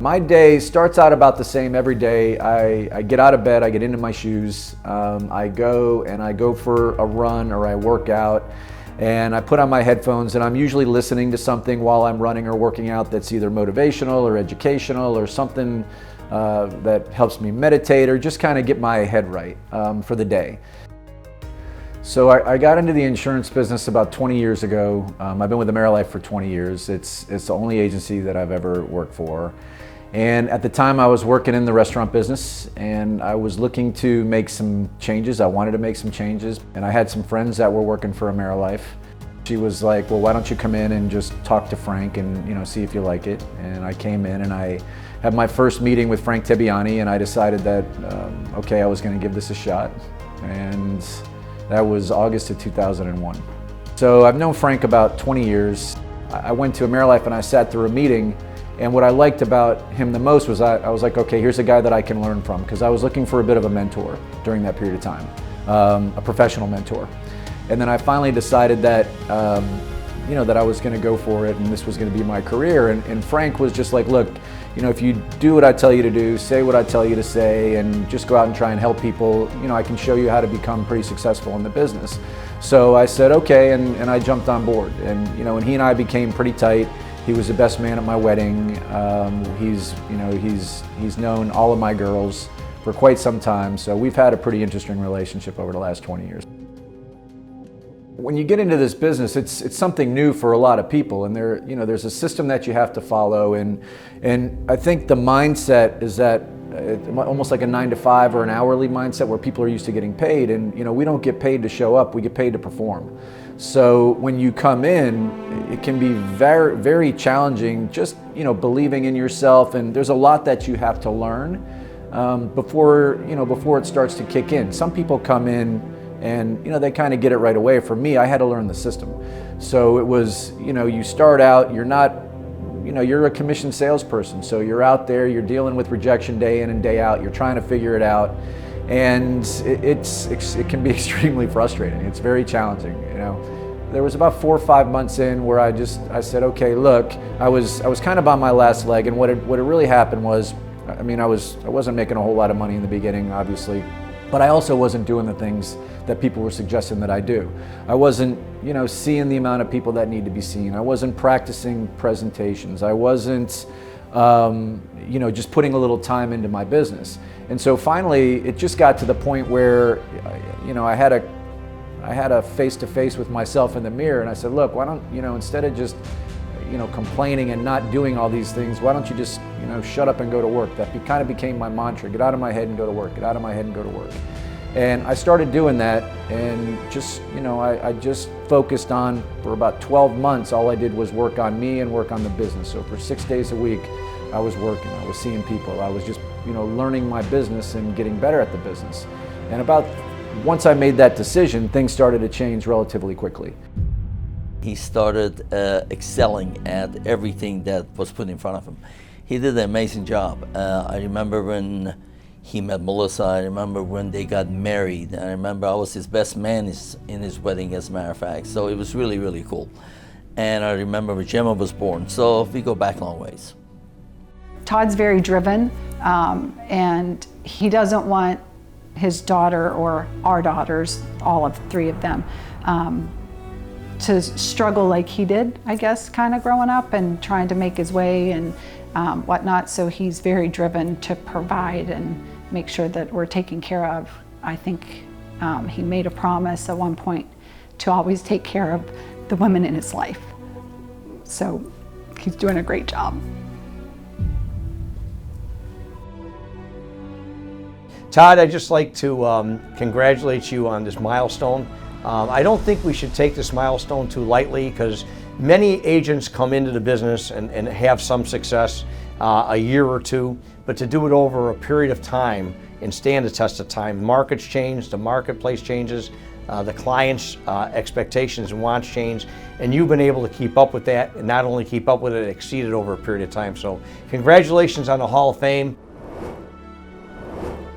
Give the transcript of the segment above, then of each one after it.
My day starts out about the same every day. I get out of bed, I get into my shoes, I go for a run or I work out, and I put on my headphones, and I'm usually listening to something while I'm running or working out that's either motivational or educational or something that helps me meditate or just kind of get my head right for the day. So I got into the insurance business about 20 years ago. I've been with AmeriLife for 20 years. It's the only agency that I've ever worked for. And at the time I was working in the restaurant business, and I was looking to make some changes. I wanted to make some changes, and I had some friends that were working for AmeriLife. She was like, well, why don't you come in and just talk to Frank and see if you like it. And I came in and I had my first meeting with Frank Tibbiani, and I decided that, okay, I was gonna give this a shot. And that was August of 2001. So I've known Frank about 20 years. I went to AmeriLife and I sat through a meeting, and what I liked about him the most was I was like, okay, here's a guy that I can learn from, because I was looking for a bit of a mentor during that period of time, a professional mentor. And then I finally decided that, that I was gonna go for it and this was gonna be my career. And Frank was just like, look, if you do what I tell you to do, say what I tell you to say, and just go out and try and help people, I can show you how to become pretty successful in the business. So I said, okay, and I jumped on board. And and he and I became pretty tight. He was the best man at my wedding. He's known all of my girls for quite some time. So we've had a pretty interesting relationship over the last 20 years. When you get into this business, it's something new for a lot of people, and there's a system that you have to follow, and I think the mindset is that almost like a 9-to-5 or an hourly mindset where people are used to getting paid, and we don't get paid to show up, we get paid to perform. So when you come in, it can be very, very challenging, just believing in yourself, and there's a lot that you have to learn before it starts to kick in. Some people come in and they kind of get it right away. For me, I had to learn the system. So it was, you start out, you're a commissioned salesperson, so you're out there, you're dealing with rejection day in and day out, you're trying to figure it out, and it can be extremely frustrating. It's very challenging. There was about 4 or 5 months in where I said, okay, look, I was kind of on my last leg, and what had really happened was, I wasn't making a whole lot of money in the beginning, obviously, but I also wasn't doing the things that people were suggesting that I do. I wasn't, seeing the amount of people that need to be seen. I wasn't practicing presentations. I wasn't, just putting a little time into my business. And so finally, it just got to the point where, I had a face-to-face with myself in the mirror, and I said, look, why don't, instead of just, complaining and not doing all these things, why don't you just, shut up and go to work? That kind of became my mantra: get out of my head and go to work, get out of my head and go to work. And I started doing that, and just, I just focused on, for about 12 months, all I did was work on me and work on the business. So for 6 days a week, I was working, I was seeing people, I was just, learning my business and getting better at the business. And once I made that decision, things started to change relatively quickly. He started excelling at everything that was put in front of him. He did an amazing job. I remember when he met Melissa, I remember when they got married, I remember I was his best man in his wedding, as a matter of fact, so it was really, really cool. And I remember when Gemma was born, so we go back a long ways. Todd's very driven, and he doesn't want his daughter, or our daughters, all of 3 of them, to struggle like he did, I guess, kind of growing up and trying to make his way and whatnot. So he's very driven to provide and make sure that we're taken care of. I think he made a promise at one point to always take care of the women in his life. So he's doing a great job. Todd, I'd just like to congratulate you on this milestone. I don't think we should take this milestone too lightly, because many agents come into the business and have some success a year or two, but to do it over a period of time and stand the test of time. Markets change, the marketplace changes, the client's expectations and wants change, and you've been able to keep up with that, and not only keep up with it, exceed it over a period of time. So congratulations on the Hall of Fame.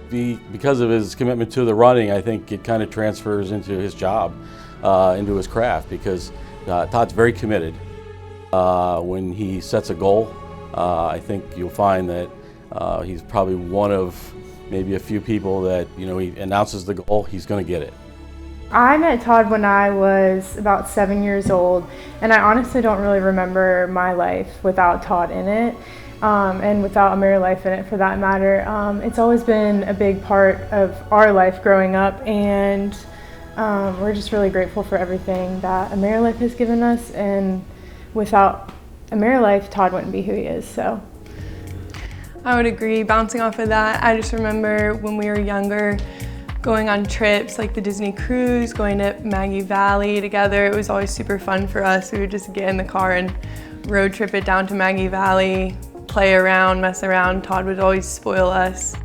Because of his commitment to the running, I think it kind of transfers into his job, into his craft, because Todd's very committed. When he sets a goal, I think you'll find that he's probably one of maybe a few people that, you know, he announces the goal, he's going to get it. I met Todd when I was about 7 years old, and I honestly don't really remember my life without Todd in it, and without AmeriLife in it for that matter. It's always been a big part of our life growing up, and we're just really grateful for everything that AmeriLife has given us, and without AmeriLife, Todd wouldn't be who he is. So I would agree. Bouncing off of that, I just remember when we were younger, going on trips like the Disney cruise, going to Maggie Valley together. It was always super fun for us. We would just get in the car and road trip it down to Maggie Valley, play around, mess around. Todd would always spoil us.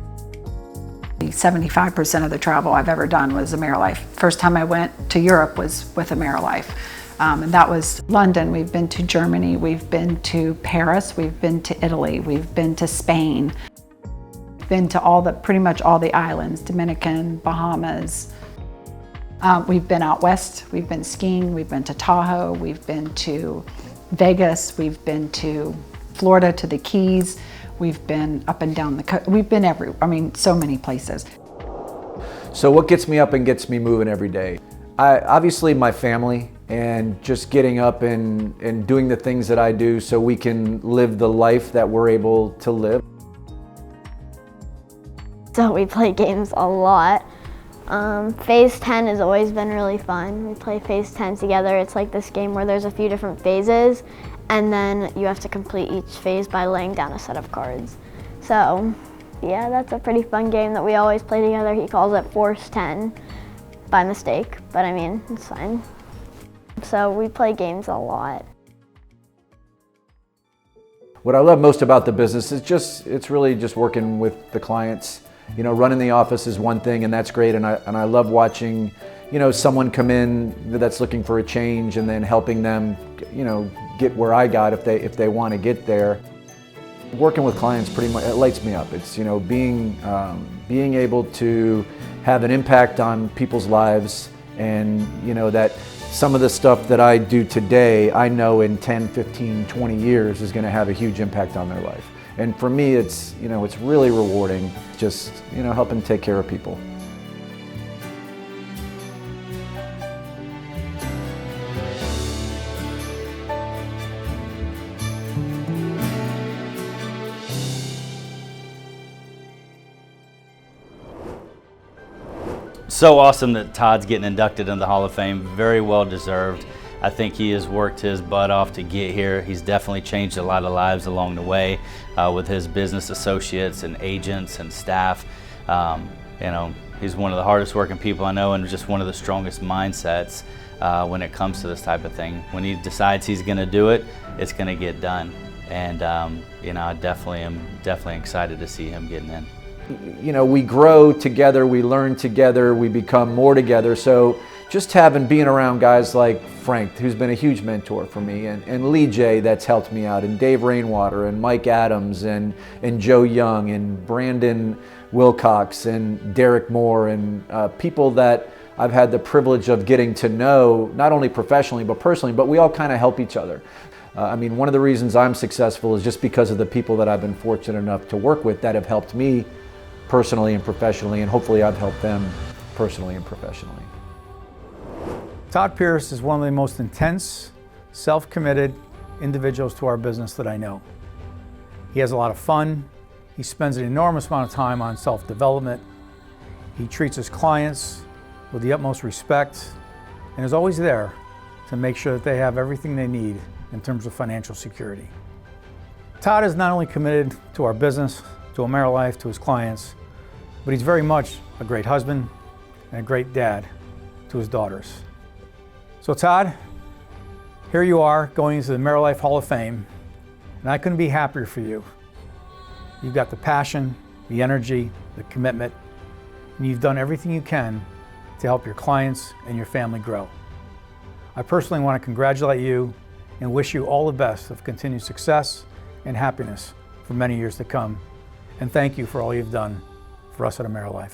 75% of the travel I've ever done was AmeriLife. First time I went to Europe was with AmeriLife. And that was London. We've been to Germany, we've been to Paris, we've been to Italy, we've been to Spain. Been to pretty much all the islands, Dominican, Bahamas. We've been out west, we've been skiing, we've been to Tahoe, we've been to Vegas, we've been to Florida, to the Keys, we've been up and down the coast, we've been so many places. So what gets me up and gets me moving every day? Obviously my family, and just getting up and doing the things that I do so we can live the life that we're able to live. So we play games a lot. Phase 10 has always been really fun. We play Phase 10 together. It's like this game where there's a few different phases, and then you have to complete each phase by laying down a set of cards. So yeah, that's a pretty fun game that we always play together. He calls it Force 10 by mistake, but I mean, it's fine. So we play games a lot. What I love most about the business is it's really just working with the clients. You know, running the office is one thing, and that's great, and I love watching, you know, someone come in that's looking for a change and then helping them, you know, get where I got if they want to get there. Working with clients pretty much, it lights me up. It's, you know, being able to have an impact on people's lives, and, you know, that some of the stuff that I do today, I know in 10, 15, 20 years is going to have a huge impact on their life. And for me, it's, you know, it's really rewarding, just, you know, helping take care of people. So awesome that Todd's getting inducted into the Hall of Fame. Very well deserved. I think he has worked his butt off to get here. He's definitely changed a lot of lives along the way with his business associates and agents and staff. You know, he's one of the hardest working people I know, and just one of the strongest mindsets when it comes to this type of thing. When he decides he's going to do it, it's going to get done. And you know, I definitely am excited to see him getting in. You know, we grow together, we learn together, we become more together. So just being around guys like Frank, who's been a huge mentor for me, and Lee J, that's helped me out, and Dave Rainwater, and Mike Adams, and Joe Young, and Brandon Wilcox, and Derek Moore, and people that I've had the privilege of getting to know, not only professionally but personally, but we all kind of help each other. I mean, one of the reasons I'm successful is just because of the people that I've been fortunate enough to work with that have helped me personally and professionally, and hopefully I've helped them personally and professionally. Todd Pierce is one of the most intense, self-committed individuals to our business that I know. He has a lot of fun. He spends an enormous amount of time on self-development. He treats his clients with the utmost respect and is always there to make sure that they have everything they need in terms of financial security. Todd is not only committed to our business, to AmeriLife, to his clients, but he's very much a great husband and a great dad to his daughters. So Todd, here you are going into the AmeriLife Hall of Fame, and I couldn't be happier for you. You've got the passion, the energy, the commitment, and you've done everything you can to help your clients and your family grow. I personally want to congratulate you and wish you all the best of continued success and happiness for many years to come. And thank you for all you've done for us at AmeriLife.